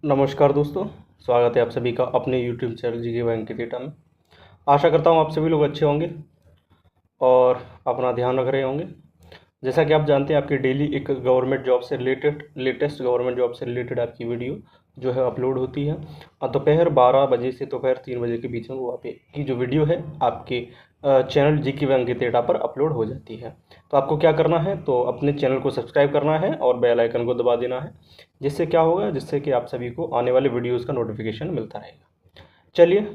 नमस्कार दोस्तों, स्वागत है आप सभी का अपने यूट्यूब चैनल जीके बैंक के डेटा में। आशा करता हूँ आप सभी लोग अच्छे होंगे और अपना ध्यान रख रहे होंगे। जैसा कि आप जानते हैं, आपकी डेली एक गवर्नमेंट जॉब से रिलेटेड लेटेस्ट गवर्नमेंट जॉब से रिलेटेड आपकी वीडियो जो है अपलोड होती है और दोपहर 12 बजे से दोपहर 3 बजे के बीच में वो आपकी जो वीडियो है आपके चैनल जीके बैंक के डेटा पर अपलोड हो जाती है। तो आपको क्या करना है, तो अपने चैनल को सब्सक्राइब करना है और बेल आइकन को दबा देना है। जिससे क्या होगा, जिससे कि आप सभी को आने वाले वीडियोज़ का नोटिफिकेशन मिलता रहेगा। चलिए,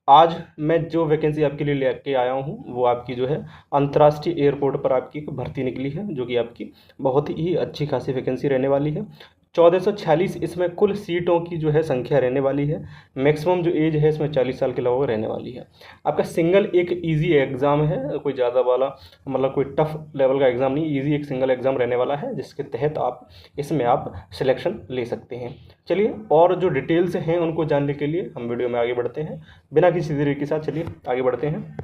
आज मैं जो वैकेंसी आपके लिए लेके आया हूँ वो आपकी जो है अंतर्राष्ट्रीय एयरपोर्ट पर आपकी एक भर्ती निकली है, जो कि आपकी बहुत ही अच्छी खासी वैकेंसी रहने वाली है। 1446 इसमें कुल सीटों की जो है संख्या रहने वाली है। मैक्सिमम जो एज है इसमें 40 साल के लगभग रहने वाली है। आपका सिंगल एक इजी एग्ज़ाम है, कोई ज़्यादा वाला मतलब कोई टफ लेवल का एग्ज़ाम नहीं, इजी एक सिंगल एग्ज़ाम रहने वाला है, जिसके तहत आप इसमें आप सिलेक्शन ले सकते हैं। चलिए, और जो डिटेल्स हैं उनको जानने के लिए हम वीडियो में आगे बढ़ते हैं बिना किसी देरी के साथ। चलिए आगे बढ़ते हैं।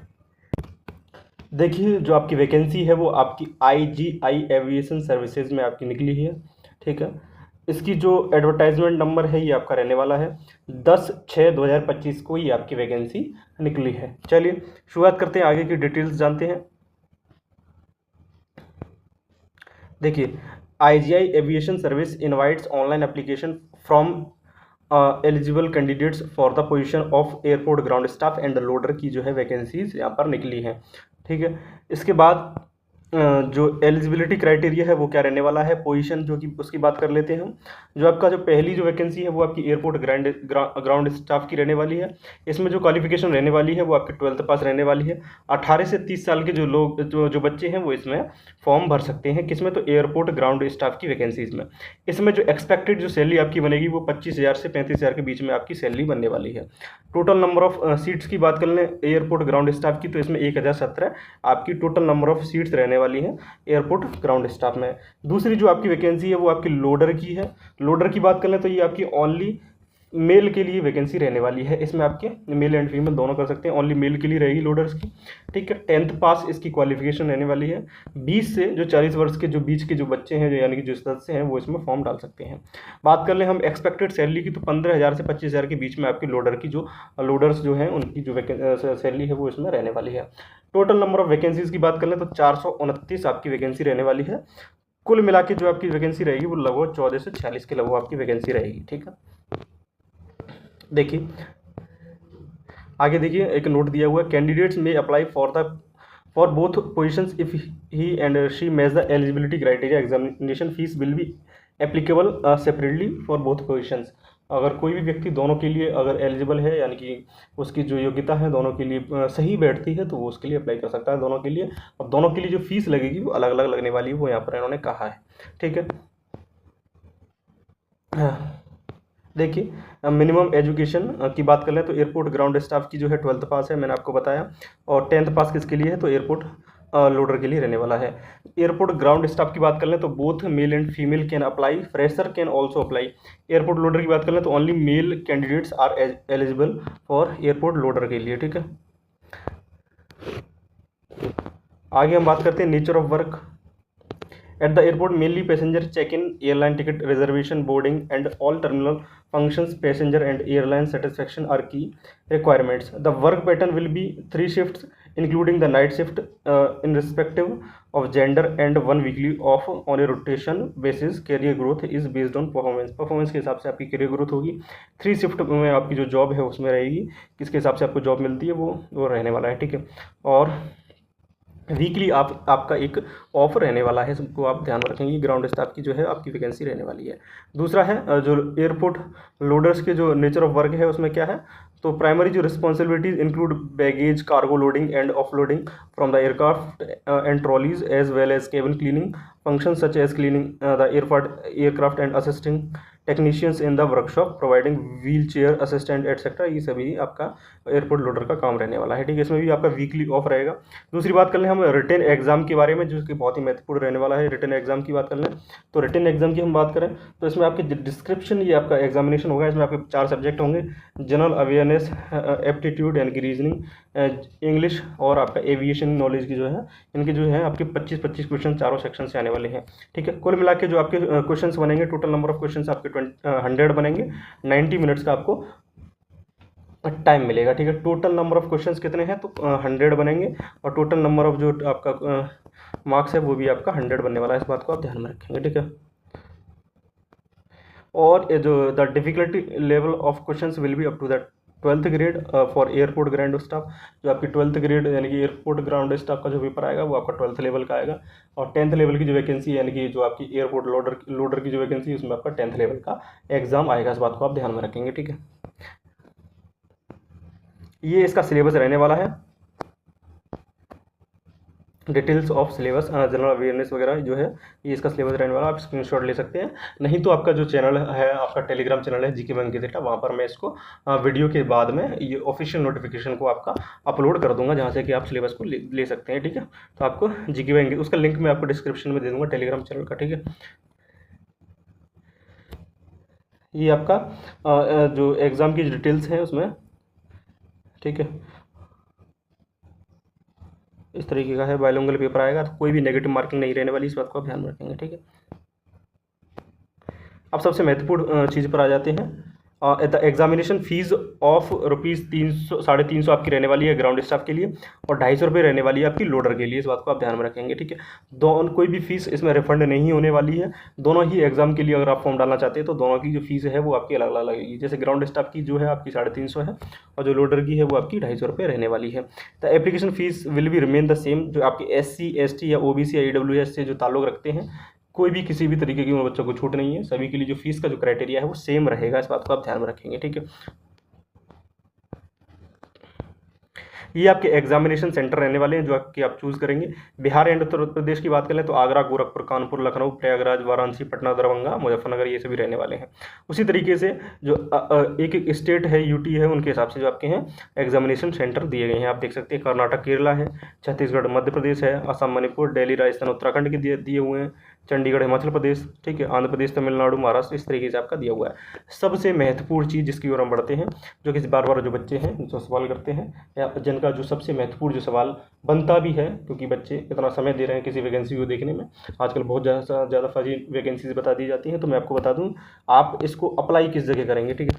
देखिए, जो आपकी वैकेंसी है वो आपकी IGI एविएशन सर्विसेज में आपकी निकली है। ठीक है, इसकी जो एडवर्टाइजमेंट नंबर है ये आपका रहने वाला है 10/6/2025 को ये आपकी वैकेंसी निकली है। चलिए शुरुआत करते हैं, आगे की डिटेल्स जानते हैं। देखिए, IGI aviation service invites online application from eligible candidates for the position of airport ground staff end loader की जो है वैकेंसीज यहाँ पर निकली है। ठीक है, इसके बाद जो एलिजिबिलिटी क्राइटेरिया है वो क्या रहने वाला है, पोजीशन जो कि उसकी बात कर लेते हैं हम। जो आपका जो पहली जो वैकेंसी है वो आपकी एयरपोर्ट ग्राउंड स्टाफ की रहने वाली है। इसमें जो क्वालिफिकेशन रहने वाली है वो आपकी 12th पास रहने वाली है। 18 से 30 साल के जो लोग जो बच्चे हैं वो इसमें फॉर्म भर सकते हैं। किसमें, तो एयरपोर्ट ग्राउंड स्टाफ की वैकेंसीज में। इसमें जो एक्सपेक्टेड जो सैलरी आपकी बनेगी वो 25,000 से 35,000 के बीच में आपकी सैलरी बनने वाली है। टोटल नंबर ऑफ सीट्स की बात कर लें एयरपोर्ट ग्राउंड स्टाफ की, तो इसमें 1017 आपकी टोटल नंबर ऑफ सीट्स रहने वाली है एयरपोर्ट ग्राउंड स्टाफ में। दूसरी जो आपकी वैकेंसी है वो आपकी लोडर की है। लोडर की बात कर लें तो ये आपकी ओनली मेल के लिए वैकेंसी रहने वाली है। इसमें आपके मेल एंड फीमेल दोनों कर सकते हैं, ओनली मेल के लिए रहेगी लोडर्स की। ठीक है, 10th पास इसकी क्वालिफिकेशन रहने वाली है। 20 से जो 40 वर्ष के जो बीच के जो बच्चे हैं, जो यानी कि जो सदस्य हैं, वो इसमें फॉर्म डाल सकते हैं। बात कर लें हम एक्सपेक्टेड सैलरी की, तो 15,000 से 25,000 के बीच में आपकी लोडर की जो लोडर्स जो हैं उनकी जो सैलरी है वो इसमें रहने वाली है। टोटल नंबर ऑफ वैकेंसीज की बात कर लें तो 429 आपकी वैकेंसी रहने वाली है। कुल मिला के जो आपकी वैकेंसी रहेगी वो लगभग 14 से 46 के लगभग आपकी वैकेंसी रहेगी। ठीक है, देखिए आगे देखिए, एक नोट दिया हुआ है, कैंडिडेट्स में apply for both positions if he and she match the eligibility criteria. Examination fees will be applicable separately for both positions. अगर कोई भी व्यक्ति दोनों के लिए अगर एलिजिबल है, यानी कि उसकी जो योग्यता है दोनों के लिए सही बैठती है, तो वो उसके लिए अप्लाई कर सकता है दोनों के लिए। और दोनों के लिए जो फीस लगेगी वो अलग अलग लगने वाली है, वो यहाँ पर इन्होंने कहा है। ठीक है, देखिए मिनिमम एजुकेशन की बात कर लें तो एयरपोर्ट ग्राउंड स्टाफ की जो है 12th पास है, मैंने आपको बताया। और 10th पास किसके लिए है, तो एयरपोर्ट लोडर के लिए रहने वाला है। एयरपोर्ट ग्राउंड स्टाफ की बात कर लें तो both male and female can apply, fresher can also apply. Airport loader की बात कर लें तो only male candidates are eligible for airport loader के लिए। ठीक है, आगे हम बात करते हैं nature of work. At the airport, mainly passenger check-in, airline ticket reservation, boarding, and all terminal functions, passenger and airline satisfaction are key requirements. The work pattern will be 3 shifts, including the night shift, in respective of gender, and 1 weekly off on a rotation basis. Career growth is based on performance. Performance के हिसाब से आपकी career growth होगी। 3 shift में आपकी जो job है उसमें रहेगी, किसके हिसाब से आपको जॉब मिलती है वो रहने वाला है। ठीक है, और वीकली आपका एक ऑफर रहने वाला है, सबको आप ध्यान रखेंगे। ग्राउंड स्टाफ की जो है आपकी वैकेंसी रहने वाली है। दूसरा है जो एयरपोर्ट लोडर्स के जो नेचर ऑफ वर्क है उसमें क्या है, तो प्राइमरी जो responsibilities include baggage, cargo loading and offloading from the aircraft and trolleys as well as cabin cleaning function such as cleaning the aircraft and assisting technicians in the workshop, providing wheel chair assistant etcetera. ये सभी आपका airport loader का काम रहने वाला है। ठीक है, इसमें भी आपका वीकली ऑफ रहेगा। दूसरी बात कर लें हम रिटन एग्जाम के बारे में, जो कि बहुत ही महत्वपूर्ण रहने वाला है। रिटन एग्जाम की बात कर लें तो रिटन एग्जाम की हम बात करें तो इसमें आपकी डिस्क्रिप्शन, ये आपका एग्जामिनेशन होगा। इसमें आपके 4 सब्जेक्ट होंगे, जनरल अवेयरनेस, एप्टीट्यूड यानी कि रीजनिंग, इंग्लिश और आपका एविएशन नॉलेज की जो है, इनके जो है आपके 25-25 क्वेश्चन चारों सेक्शन से आने वाले हैं। ठीक है, कुल मिला के जो आपके क्वेश्चंस बनेंगे, टोटल नंबर ऑफ क्वेश्चंस आपके 100 बनेंगे। 90 मिनट्स का आपको टाइम मिलेगा। ठीक है, टोटल नंबर ऑफ क्वेश्चंस कितने हैं, तो 100 बनेंगे, और टोटल नंबर ऑफ जो आपका मार्क्स है वो भी आपका 100 बनने वाला है। इस बात को आप ध्यान में रखेंगे। ठीक है, और ये जो the difficulty level of questions will be up to the 12th grade for airport ground staff. जो आपकी 12th ग्रेड यानी कि एयरपोर्ट ग्राउंड स्टाफ का जो पेपर आएगा वो आपका 12th लेवल का आएगा, और 10th लेवल की जो वैकेंसी यानी कि जो आपकी एयरपोर्ट लोडर की जो वैकेंसी है उसमें आपका 10th लेवल का एग्जाम आएगा। इस बात को आप ध्यान में रखेंगे। ठीक है, ये इसका सिलेबस रहने वाला है। Details of syllabus, general awareness वगैरह जो है ये इसका सिलेबस रहने वाला, आप स्क्रीनशॉट ले सकते हैं। नहीं तो आपका जो चैनल है, आपका टेलीग्राम चैनल है जीके बैंक डेटा, वहाँ पर मैं इसको वीडियो के बाद में ये ऑफिशियल नोटिफिकेशन को आपका अपलोड कर दूंगा, जहाँ से कि आप सिलेबस को ले सकते हैं। ठीक है, तो आपको जीके बैंक उसका लिंक मैं आपको डिस्क्रिप्शन में दे दूँगा टेलीग्राम चैनल का। ठीक है, ये आपका जो एग्ज़ाम की डिटेल्स हैं उसमें। ठीक है, इस तरीके का है, बायलॉन्गुअल पेपर आएगा, तो कोई भी नेगेटिव मार्किंग नहीं रहने वाली, इस बात को आप ध्यान में रखेंगे। ठीक है, अब सबसे महत्वपूर्ण चीज़ पर आ जाते हैं। द एग्जामिनेशन फीस ऑफ ₹300 350 आपकी रहने वाली है ग्राउंड स्टाफ के लिए, और ₹250 रहने वाली है आपकी लोडर के लिए। इस बात को आप ध्यान में रखेंगे। ठीक है, दोनों कोई भी फीस इसमें रिफंड नहीं होने वाली है। दोनों ही एग्जाम के लिए अगर आप फॉर्म डालना चाहते हैं तो दोनों की जो फीस है वो आपकी अलग अलग लगेगी। जैसे ग्राउंड स्टाफ की जो है आपकी 350 है, और जो लोडर की है वो आपकी ₹250 रहने वाली है। The application fees will be remain the same. जो आपके SC ST या OBC या EWS से जो ताल्लुक रखते हैं, कोई भी किसी भी तरीके की उन बच्चों को छूट नहीं है, सभी के लिए जो फीस का जो क्राइटेरिया है वो सेम रहेगा। इस बात को आप ध्यान में रखेंगे। ठीक है, ये आपके एग्जामिनेशन सेंटर रहने वाले हैं जो कि आप चूज़ करेंगे। बिहार एंड उत्तर प्रदेश की बात करें तो आगरा, गोरखपुर, कानपुर, लखनऊ, प्रयागराज, वाराणसी, पटना, दरभंगा, मुजफ्फरनगर, ये सभी रहने वाले हैं। उसी तरीके से जो एक एक स्टेट है, UT है, उनके हिसाब से जो आपके हैं एग्जामिनेशन सेंटर दिए गए हैं। आप देख सकते हैं कर्नाटक, केरला है, छत्तीसगढ़, मध्य प्रदेश है, असम, मणिपुर, दिल्ली, राजस्थान, उत्तराखंड के दिए हुए हैं, चंडीगढ़, हिमाचल प्रदेश, ठीक है, आंध्र प्रदेश, तमिलनाडु, महाराष्ट्र, इस तरीके से आपका दिया हुआ है। सबसे महत्वपूर्ण चीज़ जिसकी ओर हम बढ़ते हैं, जो कि बार बार जो बच्चे हैं जो सवाल करते हैं, या जिनका जो सबसे महत्वपूर्ण जो सवाल बनता भी है, क्योंकि बच्चे इतना समय दे रहे हैं किसी वैकेंसी को देखने में, आजकल बहुत ज़्यादा फर्जी वैकेंसीज बता दी जाती हैं। तो मैं आपको बता दूँ, आप इसको अप्लाई किस जगह करेंगे। ठीक है,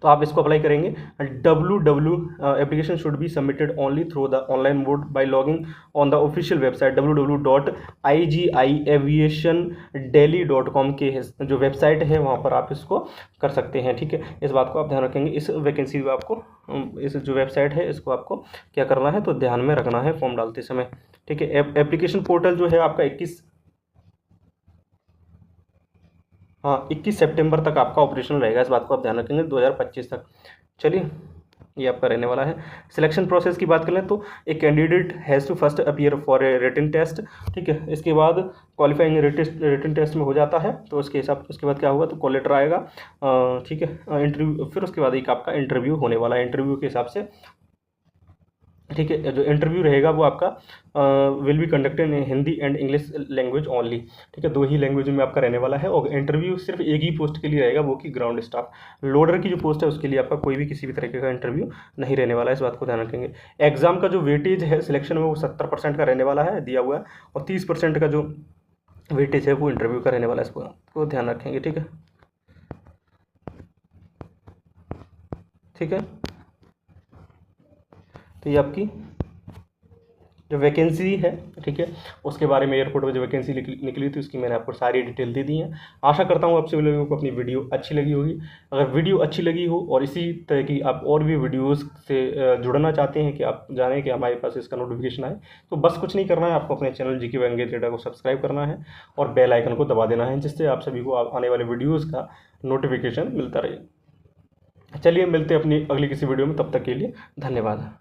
तो आप इसको अप्लाई करेंगे application should be submitted only through the online mode bye logging on the official website www.igaviationdelhi.com के जो वेबसाइट है वहाँ पर आप इसको कर सकते हैं। ठीक है, इस बात को आप ध्यान रखेंगे। इस वैकेंसी को आपको, इस जो वेबसाइट है इसको आपको क्या करना है, तो ध्यान में रखना है फॉर्म डालते समय। ठीक है, एप्लीकेशन पोर्टल जो है आपका 21 सितंबर तक आपका ऑपरेशनल रहेगा। इस बात को आप ध्यान रखेंगे, 2025 तक। चलिए, ये आपका रहने वाला है। सिलेक्शन प्रोसेस की बात करें तो एक candidate has to first appear for a written test. ठीक है, इसके बाद क्वालिफाइंग रिटन टेस्ट में हो जाता है तो उसके बाद क्या होगा, तो कॉल लेटर आएगा। ठीक है, इंटरव्यू, फिर उसके बाद एक आपका इंटरव्यू होने वाला है। इंटरव्यू के हिसाब से, ठीक है, जो इंटरव्यू रहेगा वो आपका will be conducted in Hindi and English language only. ठीक है, 2 ही लैंग्वेज में आपका रहने वाला है, और इंटरव्यू सिर्फ एक ही पोस्ट के लिए रहेगा, वो कि ग्राउंड स्टाफ। लोडर की जो पोस्ट है उसके लिए आपका कोई भी किसी भी तरीके का इंटरव्यू नहीं रहने वाला है। इस बात को ध्यान रखेंगे। एग्जाम का जो वेटेज है सिलेक्शन में वो 70% का रहने वाला है, दिया हुआ है, और 30% का जो वेटेज है वो इंटरव्यू का रहने वाला है। इसको ध्यान रखेंगे। ठीक है, ठीक है, तो ये आपकी जो वैकेंसी है, ठीक है, उसके बारे में एयरपोर्ट में जो वैकेंसी निकली थी उसकी मैंने आपको सारी डिटेल दे दी है। आशा करता हूँ आप सभी लोगों को अपनी वीडियो अच्छी लगी होगी। अगर वीडियो अच्छी लगी हो और इसी तरह की आप और भी वीडियोस से जुड़ना चाहते हैं कि आप जानें कि हमारे पास इसका नोटिफिकेशन आए, तो बस कुछ नहीं करना है, आपको अपने चैनल जीके बैंक डेटा को सब्सक्राइब करना है और बेल आइकन को दबा देना है, जिससे आप सभी को आने वाले वीडियोज़ का नोटिफिकेशन मिलता रहे। चलिए, मिलते हैं अपनी अगली किसी वीडियो में, तब तक के लिए धन्यवाद।